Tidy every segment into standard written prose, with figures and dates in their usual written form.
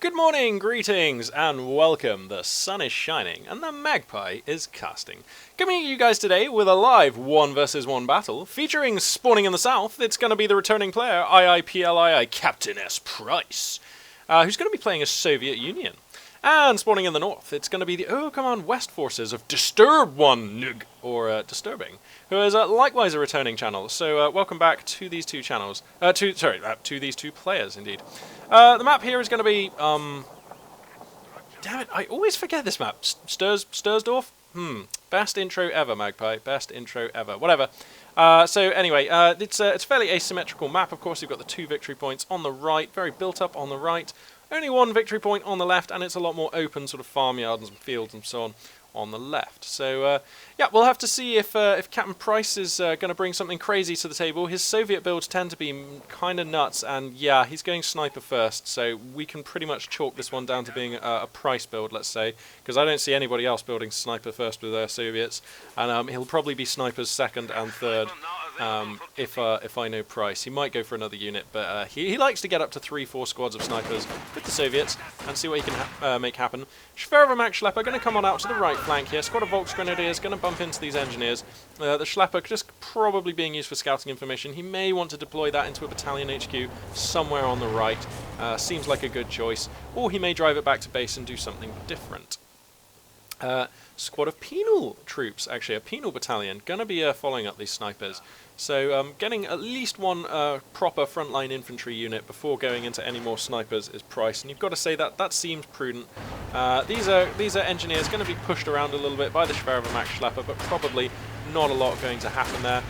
Good morning, greetings, and welcome. The sun is shining, and the magpie is casting. Coming at you guys today with a live 1 versus 1 battle, featuring spawning in the south. It's going to be the returning player, IIPLIICaptainSPrice, who's going to be playing as Soviet Union. And spawning in the north, it's going to be the OKW West forces of Disturb1ng, or Disturbing, who is likewise a returning channel. So welcome back to these two channels. To these two players, indeed. The map here is going to be, damn it, I always forget this map. Stursdorf? Best intro ever, Magpie. Best intro ever. Whatever. So anyway, it's a fairly asymmetrical map. Of course, you've got the 2 victory points on the right, very built up on the right. Only 1 victory point on the left, and it's a lot more open, sort of farmyards and fields and so on the left. So, yeah, we'll have to see if Captain Price is going to bring something crazy to the table. His Soviet builds tend to be kind of nuts, and yeah, he's going sniper first, so we can pretty much chalk this one down to being a Price build, let's say, because I don't see anybody else building sniper first with their Soviets, and he'll probably be snipers second and third. If I know Price, he might go for another unit, but he likes to get up to 3-4 squads of snipers with the Soviets and see what he can make happen. Schwerverbach Schlepper going to come on out to the right flank here. Squad of Volksgrenadiers going to bump into these engineers. The Schlepper just probably being used for scouting information. He may want to deploy that into a battalion HQ somewhere on the right. Seems like a good choice. Or he may drive it back to base and do something different. Squad of penal troops, actually, a penal battalion, going to be following up these snipers. So getting at least 1 proper frontline infantry unit before going into any more snipers is Price, and you've got to say that seems prudent. These are engineers going to be pushed around a little bit by the Schwerverbach Schlepper, but probably not a lot going to happen there.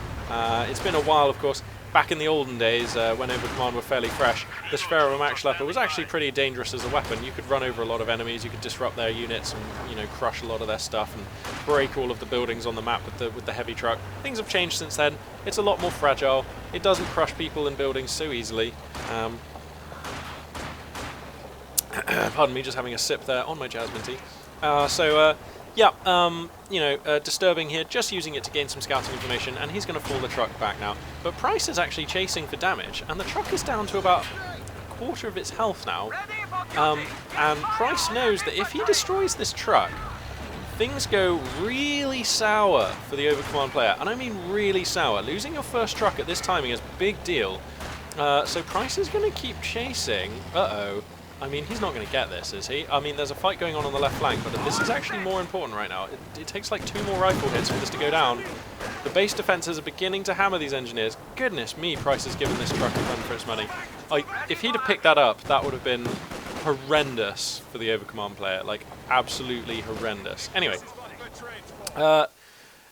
It's been a while, of course. Back in the olden days, when Overcommand were fairly fresh, the Schwerverbach Schlepper was actually pretty dangerous as a weapon. You could run over a lot of enemies, you could disrupt their units and, you know, crush a lot of their stuff and break all of the buildings on the map with the heavy truck. Things have changed since then. It's a lot more fragile. It doesn't crush people in buildings so easily. Pardon me, just having a sip there on my jasmine tea. Yeah, you know, Disturbing here, just using it to gain some scouting information, and he's going to fall the truck back now. But Price is actually chasing for damage, and the truck is down to about a quarter of its health now. And Price knows that if he destroys this truck, things go really sour for the Overcommand player, and I mean really sour. Losing your first truck at this timing is a big deal. So Price is going to keep chasing. Uh-oh. I mean, he's not going to get this, is he? I mean, there's a fight going on the left flank, but this is actually more important right now. It takes like 2 more rifle hits for this to go down. The base defenses are beginning to hammer these engineers. Goodness me, Price has given this truck a run for its money. If he'd have picked that up, that would have been horrendous for the Overcommand player. Like, absolutely horrendous. Anyway.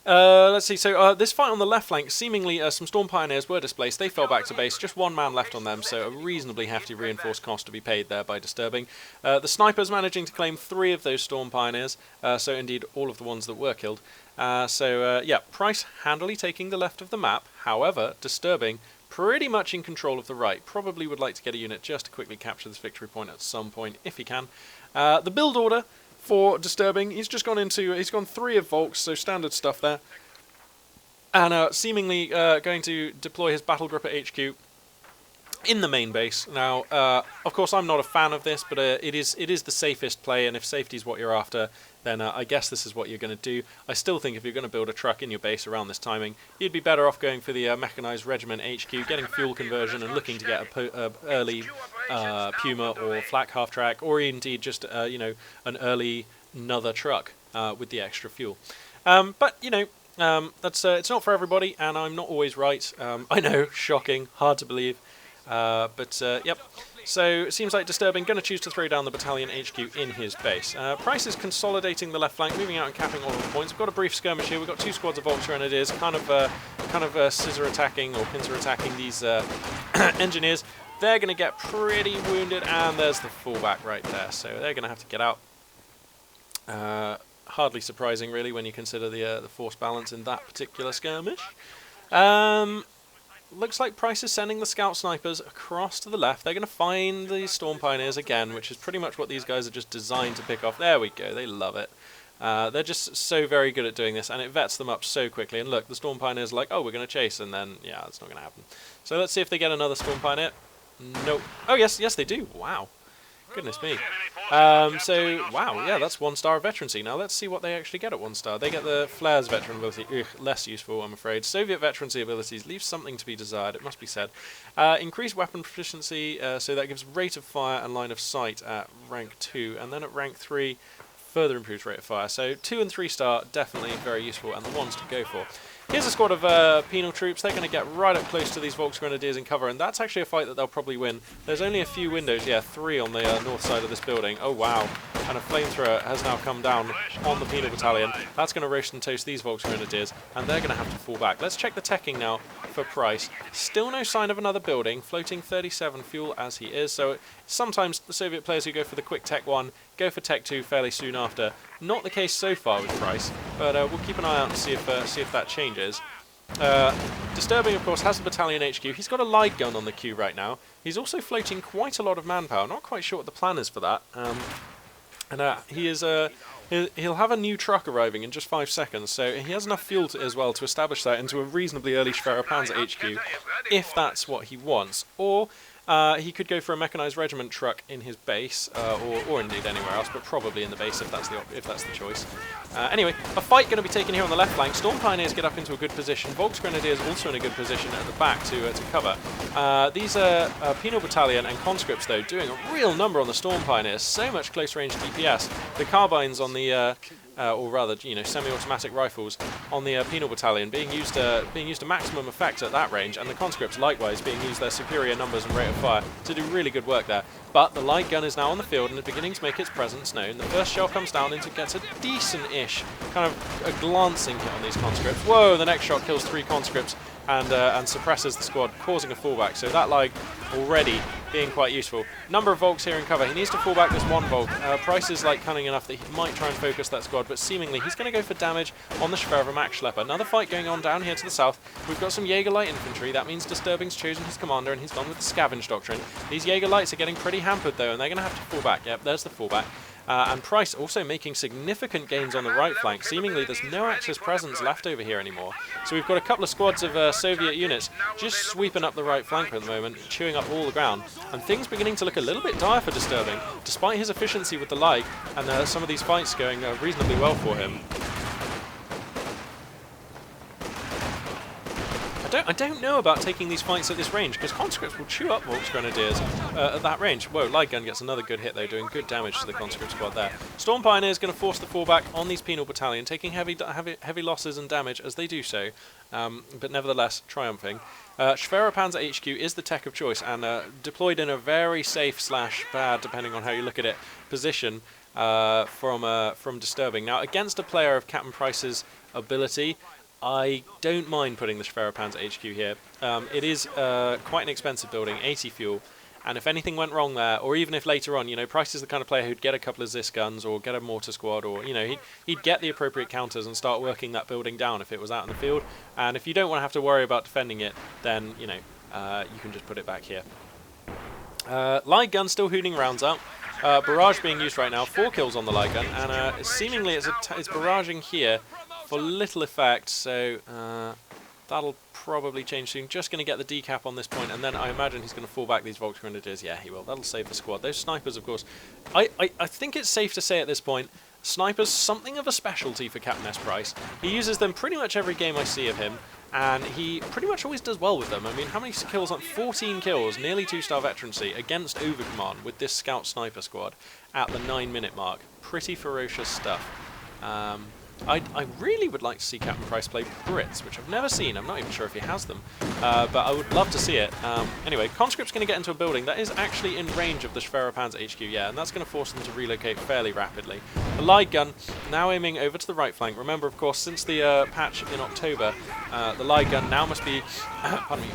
Let's see, so this fight on the left flank, seemingly some Storm Pioneers were displaced. They fell back to base, just 1 man left on them, so a reasonably hefty reinforced cost to be paid there by Disturbing. The Snipers managing to claim 3 of those Storm Pioneers, so indeed all of the ones that were killed. Yeah, Price handily taking the left of the map, however, Disturbing pretty much in control of the right. Probably would like to get a unit just to quickly capture this victory point at some point, if he can. The build order for Disturbing, he's gone 3 of Volks, so standard stuff there. And seemingly going to deploy his battle group at HQ in the main base. Now, of course, I'm not a fan of this, but it is the safest play, and if safety is what you're after, then I guess this is what you're going to do. I still think if you're going to build a truck in your base around this timing, you'd be better off going for the Mechanized Regiment HQ, getting fuel conversion and looking to get a early Puma or Flak half-track, or indeed just, you know, an early another truck with the extra fuel. But, you know, it's not for everybody, and I'm not always right. I know, shocking, hard to believe. Yep. So it seems like Disturbing going to choose to throw down the battalion HQ in his base. Price is consolidating the left flank, moving out and capping all of the points. We've got a brief skirmish here. We've got 2 squads of Volksgrenadiers, kind of scissor attacking or pincer attacking these engineers. They're going to get pretty wounded, and there's the fallback right there. So they're going to have to get out. Hardly surprising, really, when you consider the force balance in that particular skirmish. Looks like Price is sending the scout snipers across to the left. They're going to find the Storm Pioneers again, which is pretty much what these guys are just designed to pick off. There we go, they love it. They're just so very good at doing this, and it vets them up so quickly. And look, the Storm Pioneers are like, oh, we're going to chase, and then, yeah, it's not going to happen. So let's see if they get another Storm Pioneer. Nope. Oh, yes, they do. Wow. Goodness me. So, wow, yeah, that's 1-star veterancy. Now, let's see what they actually get at 1-star. They get the Flares veteran ability. Ugh, less useful, I'm afraid. Soviet veterancy abilities leave something to be desired, it must be said. Increased weapon proficiency, so that gives rate of fire and line of sight at rank 2. And then at rank 3, further improves rate of fire. So 2 and 3-star, definitely very useful, and the ones to go for. Here's a squad of penal troops. They're going to get right up close to these Volksgrenadiers in cover, and that's actually a fight that they'll probably win. There's only a few windows, yeah, 3 on the north side of this building. Oh, wow. And a flamethrower has now come down on the penal battalion. That's going to roast and toast these Volksgrenadiers, and they're going to have to fall back. Let's check the teching now for Price. Still no sign of another building, floating 37 fuel as he is, so sometimes the Soviet players who go for the quick Tech 1 go for Tech 2 fairly soon after. Not the case so far with Price, but we'll keep an eye out and see if that changes. Disturbing, of course, has the battalion HQ. He's got a light gun on the queue right now. He's also floating quite a lot of manpower. Not quite sure what the plan is for that. He'll have a new truck arriving in just 5 seconds, so he has enough fuel as well to establish that into a reasonably early Schwerer HQ, if that's what he wants. Or he could go for a mechanised regiment truck in his base, or indeed anywhere else, but probably in the base if that's the choice. Anyway, a fight going to be taken here on the left flank. Storm Pioneers get up into a good position. Volksgrenadiers also in a good position at the back to cover. These are Penal Battalion and conscripts, though, doing a real number on the Storm Pioneers. So much close-range DPS. The carbines on the or rather, semi-automatic rifles on the Penal Battalion being used to maximum effect at that range, and the conscripts likewise being used their superior numbers and rate of fire to do really good work there. But the light gun is now on the field and is beginning to make its presence known. The first shell comes down and gets a decent-ish, kind of a glancing hit on these conscripts. Whoa, the next shot kills 3 conscripts and suppresses the squad, causing a fallback. So that light already being quite useful. Number of Volks here in cover. He needs to fall back this 1 Volk. Price is cunning enough that he might try and focus that squad, but seemingly he's going to go for damage on the Schwerer Max Schlepper. Another fight going on down here to the south. We've got some Jaeger Light Infantry. That means Disturbing's chosen his commander and he's gone with the Scavenge Doctrine. These Jaeger Lights are getting pretty hampered though, and they're going to have to fall back. Yep, there's the fallback. And Price also making significant gains on the right flank. Seemingly there's no Axis presence left over here anymore. So we've got a couple of squads of Soviet units just sweeping up the right flank at the moment, chewing up all the ground. And things beginning to look a little bit dire for Disturbing, despite his efficiency with the light, and some of these fights going reasonably well for him. I don't know about taking these fights at this range, because conscripts will chew up Volksgrenadiers at that range. Whoa, light gun gets another good hit though, doing good damage to the conscript squad there. Storm Pioneer is going to force the fallback on these Penal Battalion, taking heavy losses and damage as they do so, but nevertheless triumphing. Schwerer HQ is the tech of choice, and deployed in a very safe / bad, depending on how you look at it, position from Disturbing. Now, against a player of Captain Price's ability, I don't mind putting the Schwerer HQ here. It is quite an expensive building, 80 fuel, and if anything went wrong there, or even if later on, Price is the kind of player who'd get a couple of Zis guns or get a mortar squad, or he'd get the appropriate counters and start working that building down if it was out in the field. And if you don't want to have to worry about defending it, then you can just put it back here. Light gun still hooting rounds out. Barrage being used right now, 4 kills on the light gun, and seemingly it's barraging here for little effect, so that'll probably change soon. Just going to get the decap on this point, and then I imagine he's going to fall back these Volksgrenadiers. Yeah, he will. That'll save the squad. Those snipers, of course. I think it's safe to say at this point, snipers, something of a specialty for Captain Price. He uses them pretty much every game I see of him, and he pretty much always does well with them. I mean, how many kills? 14 kills, nearly 2-star veterancy against Overcommand with this scout sniper squad at the 9-minute mark. Pretty ferocious stuff. I really would like to see Captain Price play Brits, which I've never seen. I'm not even sure if he has them, but I would love to see it. Anyway, Conscript's going to get into a building that is actually in range of the Schwerer HQ, yeah, and that's going to force them to relocate fairly rapidly. The light gun now aiming over to the right flank. Remember, of course, since the patch in October, the light gun now must be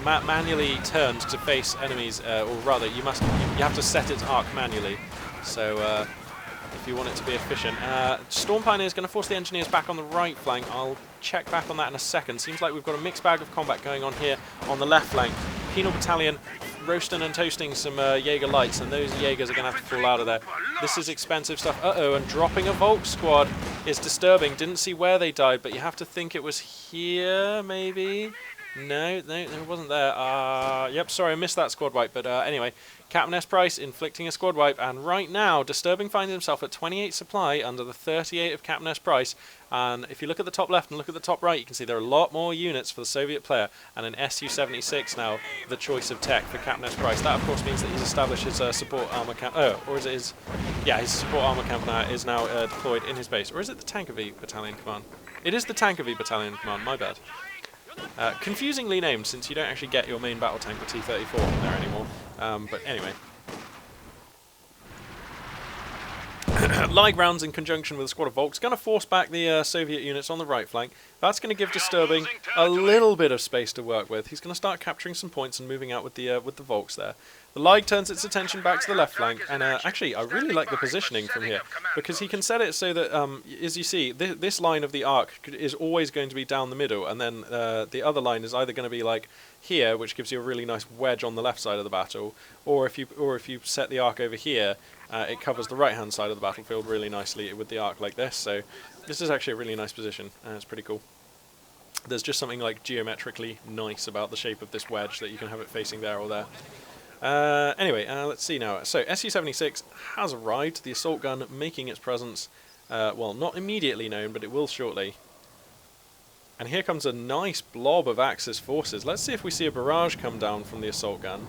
manually turned to face enemies, or rather, you have to set its arc manually. So if you want it to be efficient. Storm Pioneer is going to force the engineers back on the right flank. I'll check back on that in a second. Seems like we've got a mixed bag of combat going on here on the left flank. Penal Battalion roasting and toasting some Jaeger Lights, and those Jaegers are going to have to fall out of there. This is expensive stuff. Uh-oh, and dropping a Volk squad is Disturbing. Didn't see where they died, but you have to think it was here, maybe? No, it wasn't there. Yep, sorry, I missed that squad wipe. But anyway, CaptainSPrice inflicting a squad wipe, and right now, Disturbing finds himself at 28 supply under the 38 of CaptainSPrice. And if you look at the top left and look at the top right, you can see there are a lot more units for the Soviet player, and an Su-76 now, the choice of tech for CaptainSPrice. That, of course, means that he's established his support armor camp. Or is it his? Yeah, his support armor camp now is now deployed in his base. Or is it the Tanker V Battalion Command? It is the Tanker V Battalion Command. My bad. Confusingly named, since you don't actually get your main battle tank, the T-34, there anymore. But anyway. Light rounds in conjunction with a squad of Volks going to force back the Soviet units on the right flank. That's going to give Disturbing a little bit of space to work with. He's going to start capturing some points and moving out with the Volks there. The Light turns its attention back to the left flank, and actually I really like the positioning from here, because he can set it so that, as you see, this line of the arc is always going to be down the middle, and then the other line is either going to be like here, which gives you a really nice wedge on the left side of the battle, or if you set the arc over here, it covers the right-hand side of the battlefield really nicely with the arc like this. So this is actually a really nice position, and it's pretty cool. There's just something like geometrically nice about the shape of this wedge that you can have it facing there or there. Anyway, let's see now. So Su-76 has arrived, the assault gun making its presence, well, not immediately known, but it will shortly. And here comes a nice blob of Axis forces. Let's see if we see a barrage come down from the assault gun.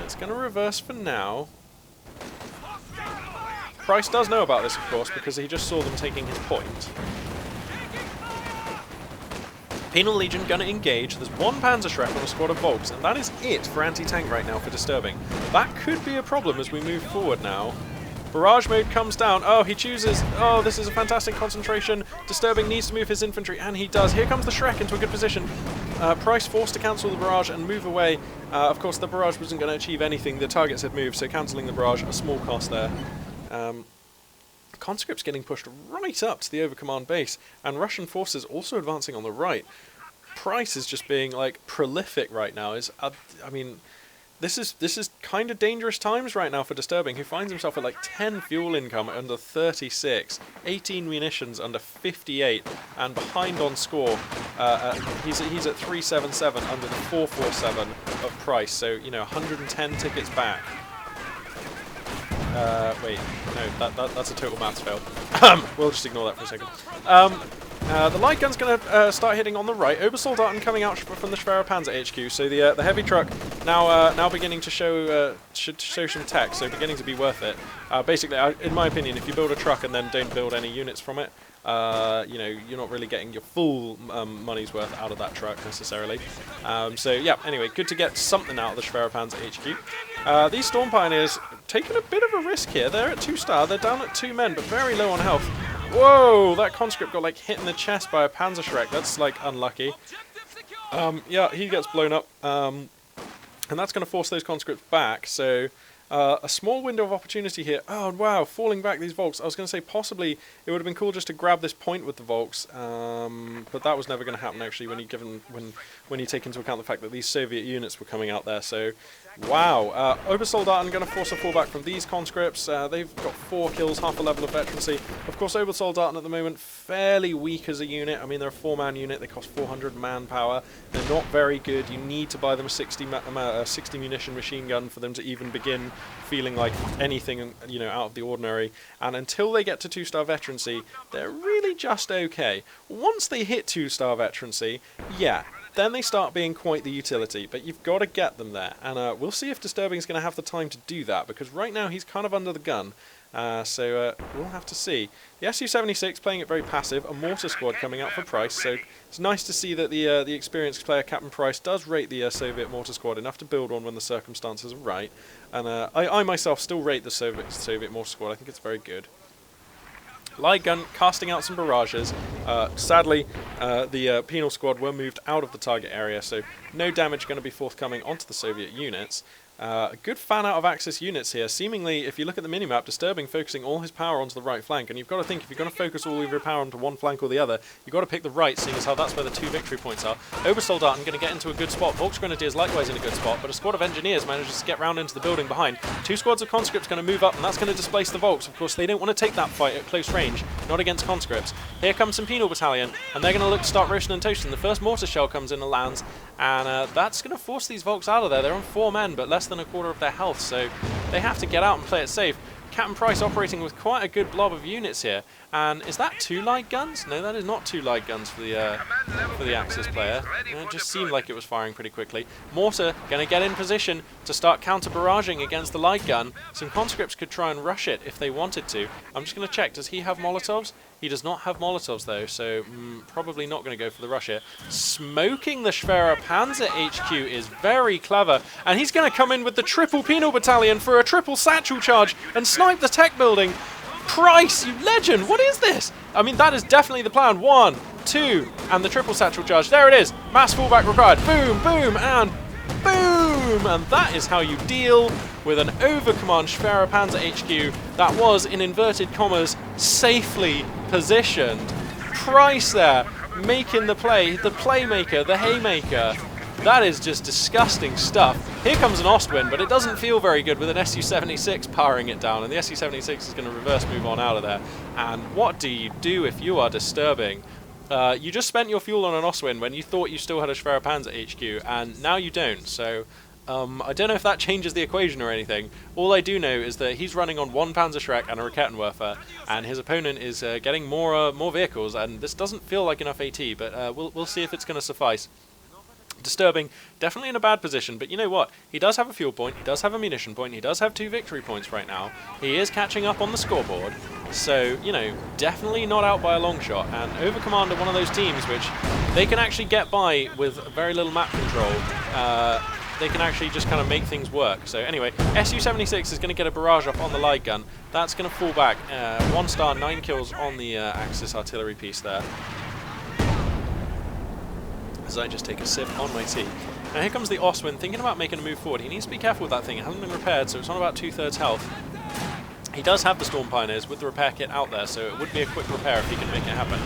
It's going to reverse for now. Price does know about this, of course, because he just saw them taking his point. Penal Legion going to engage. There's one Panzerschreck on a squad of Volks, and that is it for anti-tank right now for Disturbing. That could be a problem as we move forward now. Barrage mode comes down. Oh, he chooses. Oh, this is a fantastic concentration. Disturbing needs to move his infantry, and he does. Here comes the Shrek into a good position. Price forced to cancel the barrage and move away. Of course, the barrage wasn't going to achieve anything. The targets had moved, so cancelling the barrage, a small cost there. Conscripts getting pushed right up to the Overcommand base, and Russian forces also advancing on the right. Price is just being like prolific right now. I mean, this is kind of dangerous times right now for Disturbing, who finds himself at like 10 fuel income under 36, 18 munitions under 58, and behind on score. He's at 377 under the 447 of Price. So, you know, 110 tickets back. Wait, no, that's a total maths fail. We'll just ignore that for a second. The light gun's going to start hitting on the right. Obersoldaten coming out from the Schwerer Panzer HQ. So the heavy truck now beginning to show some tech, so beginning to be worth it. Basically, in my opinion, if you build a truck and then don't build any units from it, you know, you're not really getting your full money's worth out of that truck necessarily. So yeah, anyway, good to get something out of the Schwerer Panzer HQ. These Storm Pioneers taking a bit of a risk here. They're at 2-star, they're down at 2 men, but very low on health. Whoa, that conscript got like hit in the chest by a Panzerschreck. That's like unlucky. Yeah, he gets blown up, and that's going to force those conscripts back. So a small window of opportunity here. Oh wow, falling back these Volks. I was going to say possibly it would have been cool just to grab this point with the Volks, but that was never going to happen actually when you take into account the fact that these Soviet units were coming out there. So wow, Obersoldaten going to force a fallback from these conscripts. They've got 4 kills, half a level of veterancy. Of course, Obersoldaten at the moment fairly weak as a unit. I mean, they're a 4-man unit. They cost 400 manpower. They're not very good. You need to buy them a 60 munition machine gun for them to even begin feeling like anything, you know, out of the ordinary. And until they get to 2-star veterancy, they're really just okay. Once they hit 2-star veterancy, yeah, then they start being quite the utility, but you've got to get them there, and we'll see if Disturbing is going to have the time to do that, because right now he's kind of under the gun, so we'll have to see. The Su-76 playing it very passive, a mortar squad coming out for Price, so it's nice to see that the experienced player, Captain Price, does rate the Soviet mortar squad enough to build one when the circumstances are right, and I myself still rate the Soviet mortar squad. I think it's very good. Light gun casting out some barrages. Sadly, the penal squad were moved out of the target area, so no damage going to be forthcoming onto the Soviet units. Good fan out of Axis units here. Seemingly, if you look at the minimap, Disturbing focusing all his power onto the right flank, and you've got to think, if you're going to focus all of your power onto one flank or the other, you've got to pick the right, seeing as how that's where the 2 victory points are. Obersoldaten going to get into a good spot. Volksgrenadiers likewise in a good spot, but a squad of Engineers manages to get round into the building behind. 2 squads of Conscripts going to move up, and that's going to displace the Volks. Of course, they don't want to take that fight at close range, not against Conscripts. Here comes some Penal Battalion, and they're going to look to start roasting and toasting. The first mortar shell comes in and lands, and that's going to force these Volks out of there. They're on 4 men, but less than a quarter of their health, so they have to get out and play it safe. Captain Price operating with quite a good blob of units here. And is that 2 light guns? No, that is not 2 light guns for the Axis player. It just seemed like it was firing pretty quickly. Mortar going to get in position to start counter-barraging against the light gun. Some conscripts could try and rush it if they wanted to. I'm just going to check. Does he have Molotovs? He does not have Molotovs though, so probably not going to go for the rush here. Smoking the Schwerer Panzer HQ is very clever, and he's going to come in with the triple Penal Battalion for a triple satchel charge and snipe the tech building. Price, you legend! What is this? I mean, that is definitely the plan. 1, 2, and the triple satchel charge. There it is. Mass fallback required. Boom, boom, and boom! And that is how you deal with an overcommand Schwerer Panzer HQ that was, in inverted commas, safely positioned. Price there, making the play, the playmaker, the haymaker. That is just disgusting stuff. Here comes an Ostwind, but it doesn't feel very good with an Su-76 powering it down, and the Su-76 is going to reverse move on out of there. And what do you do if you are Disturbing? You just spent your fuel on an Ostwind when you thought you still had a Schwerer Panzer HQ, and now you don't, so I don't know if that changes the equation or anything. All I do know is that he's running on 1 Panzerschreck and a Rakettenwerfer, and his opponent is getting more vehicles, and this doesn't feel like enough AT, but we'll see if it's going to suffice. Disturbing, definitely in a bad position, but you know what? He does have a fuel point, he does have a munition point, he does have 2 victory points right now. He is catching up on the scoreboard, so, you know, definitely not out by a long shot. And Overcommand are one of those teams which they can actually get by with very little map control. They can actually just kind of make things work. So anyway, Su-76 is going to get a barrage off on the light gun. That's going to fall back. 1 star, 9 kills on the Axis artillery piece there. As I just take a sip on my tea. Now here comes the Ostwind, thinking about making a move forward. He needs to be careful with that thing. It hasn't been repaired, so it's on about 2/3 health. He does have the Storm Pioneers with the repair kit out there, so it would be a quick repair if he can make it happen.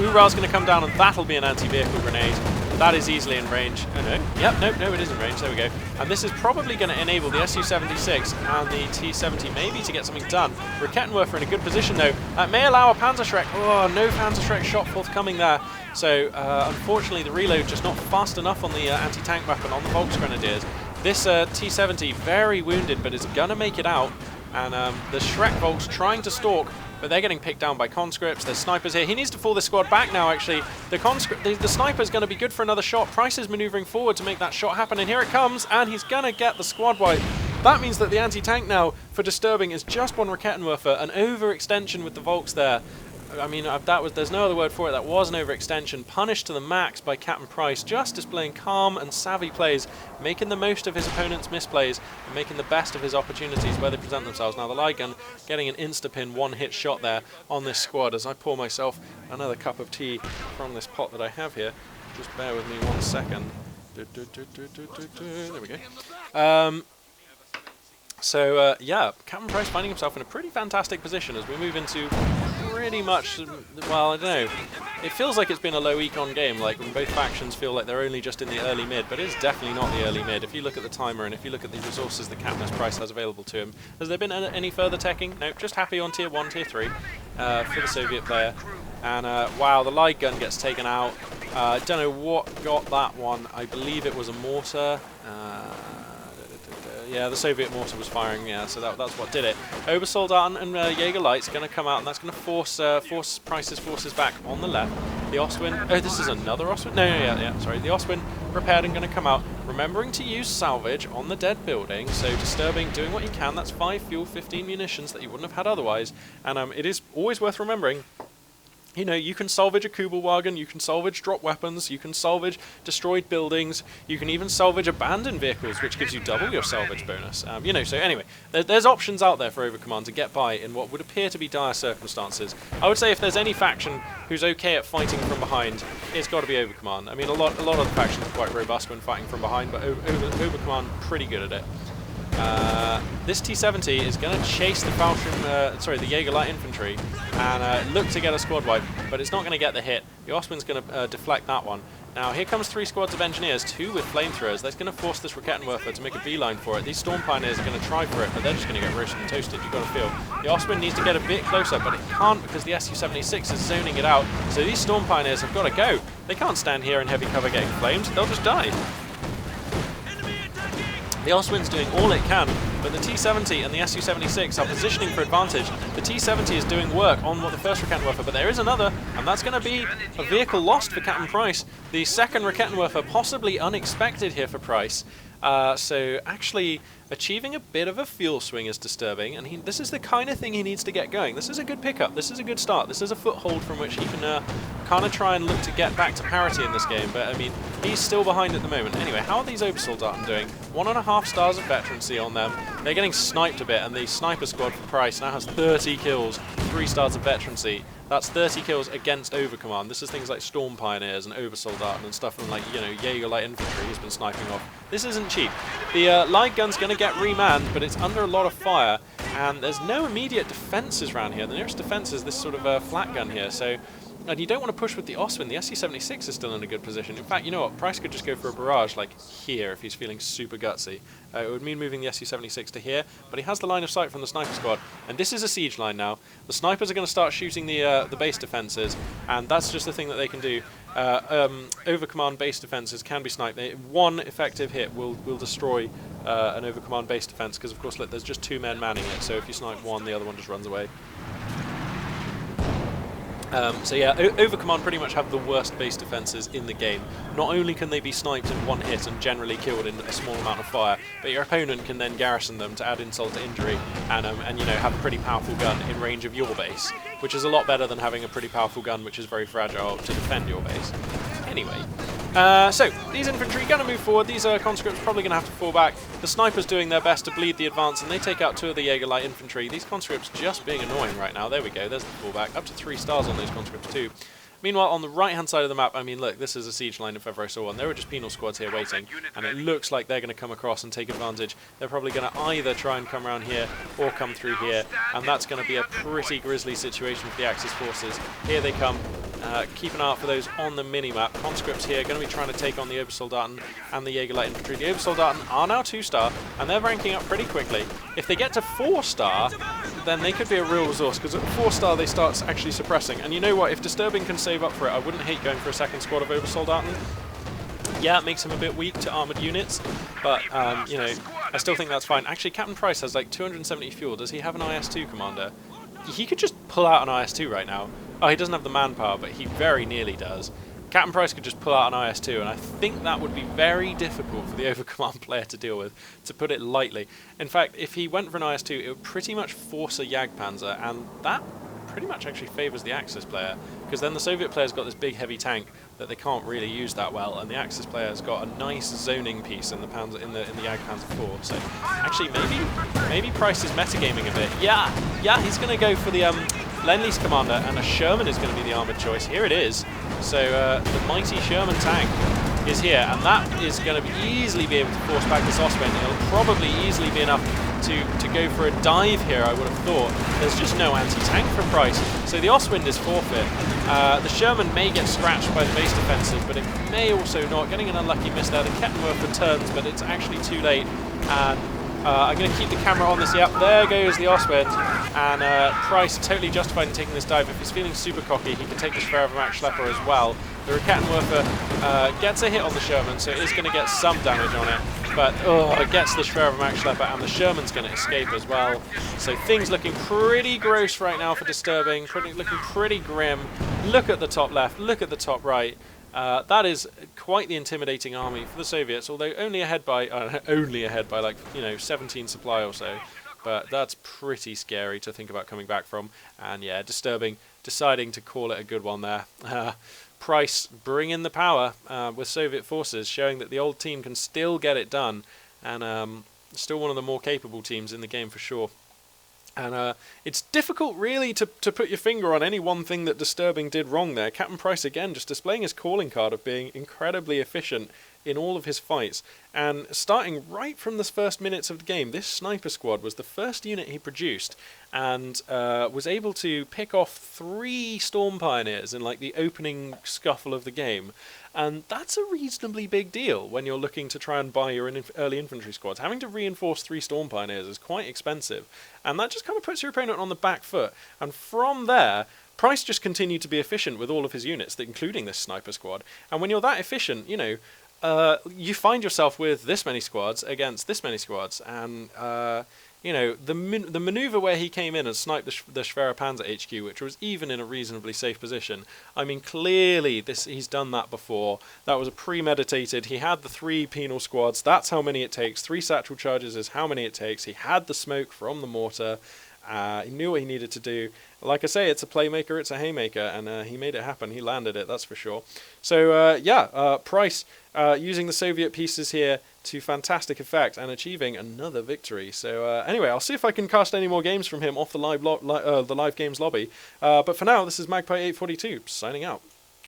Ural's going to come down, and that'll be an anti-vehicle grenade. That is easily in range. Oh no. Yep, no, it is in range. There we go. And this is probably going to enable the Su-76 and the T-70 maybe to get something done. Rakettenwerfer in a good position though. That may allow a Panzerschreck. Oh, no Panzerschreck shot forthcoming there. So unfortunately the reload just not fast enough on the anti-tank weapon on the Volksgrenadiers. This T-70 very wounded, but is going to make it out. And the Schreck Volks trying to stalk, but they're getting picked down by conscripts. There's snipers here. He needs to fall this squad back now, actually. The sniper's going to be good for another shot. Price is maneuvering forward to make that shot happen, and here it comes, and he's going to get the squad wipe. That means that the anti-tank now for Disturbing is just 1 Rakettenwerfer, an overextension with the Volks there. I mean, there's no other word for it. That was an overextension, punished to the max by Captain Price, just displaying calm and savvy plays, making the most of his opponent's misplays, and making the best of his opportunities where they present themselves. Now the light gun getting an insta-pin 1-hit shot there on this squad as I pour myself another cup of tea from this pot that I have here. Just bear with me 1 second. There we go. So, yeah, Captain Price finding himself in a pretty fantastic position as we move into pretty much, well, I don't know. It feels like it's been a low econ game, like when both factions feel like they're only just in the early mid, but it's definitely not the early mid. If you look at the timer and if you look at the resources that Captain Price has available to him, has there been any further teching? Nope, just happy on tier 1, tier 3 for the Soviet player. And wow, the light gun gets taken out. Don't know what got that one. I believe it was a mortar. Yeah, the Soviet mortar was firing, yeah, so that's what did it. Obersoldaten and Jaeger Light's going to come out, and that's going to force Price's forces back on the left. The Ostwind, oh, this is another Ostwind? No, yeah, sorry. The Ostwind repaired and going to come out, remembering to use salvage on the dead building, so Disturbing, doing what he can. That's 5 fuel, 15 munitions that he wouldn't have had otherwise, and it is always worth remembering. You know, you can salvage a Kubelwagen, you can salvage drop weapons, you can salvage destroyed buildings, you can even salvage abandoned vehicles, which gives you double your salvage bonus. You know, so anyway, there's options out there for Overcommand to get by in what would appear to be dire circumstances. I would say if there's any faction who's okay at fighting from behind, it's got to be Overcommand. I mean, a lot of the factions are quite robust when fighting from behind, but Overcommand pretty good at it. This T-70 is going to chase the the Jaeger Light Infantry and look to get a squad wipe, but it's not going to get the hit. The Ostwind's going to deflect that one. Now here comes 3 squads of engineers, 2 with flamethrowers. That's going to force this Rakettenwerfer to make a beeline for it. These Storm Pioneers are going to try for it, but they're just going to get roasted and toasted, you've got to feel. The Ostwind needs to get a bit closer, but it can't because the Su-76 is zoning it out. So these Storm Pioneers have got to go. They can't stand here in heavy cover getting flamed, they'll just die. The Ostwind's doing all it can, but the T-70 and the Su-76 are positioning for advantage. The T-70 is doing work on what the first Rakettenwerfer, but there is another, and that's going to be a vehicle lost for Captain Price. The second Rakettenwerfer, possibly unexpected here for Price. So actually achieving a bit of a fuel swing is disturbing, and this is the kind of thing he needs to get going. This is a good pickup, this is a good start, this is a foothold from which he can kind of try and look to get back to parity in this game, but I mean, he's still behind at the moment. Anyway, how are these Obersoldaten doing? 1.5 stars of veterancy on them. They're getting sniped a bit, and the sniper squad for Price now has 30 kills, 3 stars of veterancy. That's 30 kills against Overcommand. This is things like Storm Pioneers and Obersoldaten and stuff from, like, you know, Jaeger Light Infantry he's been sniping off. This isn't cheap. The light gun's going to get remanned, but it's under a lot of fire, and there's no immediate defences around here. The nearest defence is this sort of flat gun here, so... And you don't want to push with the Ostwind. The Su-76 is still in a good position. In fact, you know what? Price could just go for a barrage, like here, if he's feeling super gutsy. It would mean moving the Su-76 to here, but he has the line of sight from the sniper squad. And this is a siege line now. The snipers are going to start shooting the base defences, and that's just the thing that they can do. Overcommand base defences can be sniped. One effective hit will destroy an Overcommand base defence, because of course, look, there's just 2 men manning it, so if you snipe one, the other one just runs away. So yeah, Overcommand pretty much have the worst base defences in the game. Not only can they be sniped in one hit and generally killed in a small amount of fire, but your opponent can then garrison them to add insult to injury and you know, have a pretty powerful gun in range of your base, which is a lot better than having a pretty powerful gun which is very fragile to defend your base. Anyway, so these infantry going to move forward. These conscripts probably going to have to fall back. The snipers doing their best to bleed the advance, and they take out 2 of the Jaeger Light Infantry. These conscripts just being annoying right now. There we go, there's the fallback. Up to 3 stars on those conscripts too. Meanwhile, on the right-hand side of the map, I mean, look, this is a siege line if ever I saw one. There were just penal squads here waiting, and it looks like they're going to come across and take advantage. They're probably going to either try and come around here or come through here, and that's going to be a pretty grisly situation for the Axis forces. Here they come. Keep an eye out for those on the mini-map. Conscripts here going to be trying to take on the Obersoldaten and the Jaeger Light Infantry. The Obersoldaten are now 2-star, and they're ranking up pretty quickly. If they get to 4-star, then they could be a real resource, because at 4-star they start actually suppressing. And you know what, if Disturb1ng can save up for it, I wouldn't hate going for a second squad of Obersoldaten. Yeah, it makes him a bit weak to armoured units, but, you know, I still think that's fine. Actually, Captain Price has like 270 fuel. Does he have an IS-2 commander? He could just pull out an IS-2 right now. Oh, he doesn't have the manpower, but he very nearly does. Captain Price could just pull out an IS-2, and I think that would be very difficult for the Overcommand player to deal with, to put it lightly. In fact, if he went for an IS-2, it would pretty much force a Jagdpanzer, and that pretty much actually favours the Axis player, because then the Soviet player's got this big heavy tank that they can't really use that well, and the Axis player's got a nice zoning piece in the Jagdpanzer 4. So actually, maybe Price is metagaming a bit. Yeah, he's going to go for the Lend-Lease commander, and a Sherman is going to be the armoured choice. Here it is. So the mighty Sherman tank is here, and that is going to easily be able to force back this Ostwind. It'll probably easily be enough to go for a dive here, I would have thought. There's just no anti-tank for Price, so the Ostwind is forfeit. The Sherman may get scratched by the base defences, but it may also not. Getting an unlucky miss there. The Kettenwerfer turns, but it's actually too late, and I'm going to keep the camera on this. Yep, there goes the Ostwind, and Price totally justified in taking this dive. If he's feeling super cocky, he can take the Schwerwehrmacht Schlepper as well. The Rakettenwerfer gets a hit on the Sherman, so it is going to get some damage on it, but it gets the Schwerwehrmacht Schlepper, and the Sherman's going to escape as well. So things looking pretty gross right now for Disturb1ng, looking pretty grim. Look at the top left, look at the top right. That is quite the intimidating army for the Soviets, although only ahead by like, you know, 17 supply or so. But that's pretty scary to think about coming back from. And yeah, Disturb1ng deciding to call it a good one there. Price bringing the power with Soviet forces, showing that the old team can still get it done, and still one of the more capable teams in the game for sure. And it's difficult really to put your finger on any one thing that Disturb1ng did wrong there. Captain Price again just displaying his calling card of being incredibly efficient in all of his fights. And starting right from the first minutes of the game, this sniper squad was the first unit he produced, and was able to pick off 3 Storm Pioneers in like the opening scuffle of the game. And that's a reasonably big deal when you're looking to try and buy your early infantry squads. Having to reinforce 3 Storm Pioneers is quite expensive, and that just kind of puts your opponent on the back foot. And from there, Price just continued to be efficient with all of his units, including this sniper squad. And when you're that efficient, you know, you find yourself with this many squads against this many squads, and you know, the maneuver where he came in and sniped the Schwerer Panzer HQ, which was even in a reasonably safe position. I mean, clearly he's done that before. That was a premeditated. He had the 3 penal squads. That's how many it takes. 3 satchel charges is how many it takes. He had the smoke from the mortar. He knew what he needed to do. Like I say, it's a playmaker, it's a haymaker, and he made it happen. He landed it, that's for sure. So, Price using the Soviet pieces here to fantastic effect and achieving another victory. So, anyway, I'll see if I can cast any more games from him off the live games lobby. But for now, this is Magpie 842 signing out.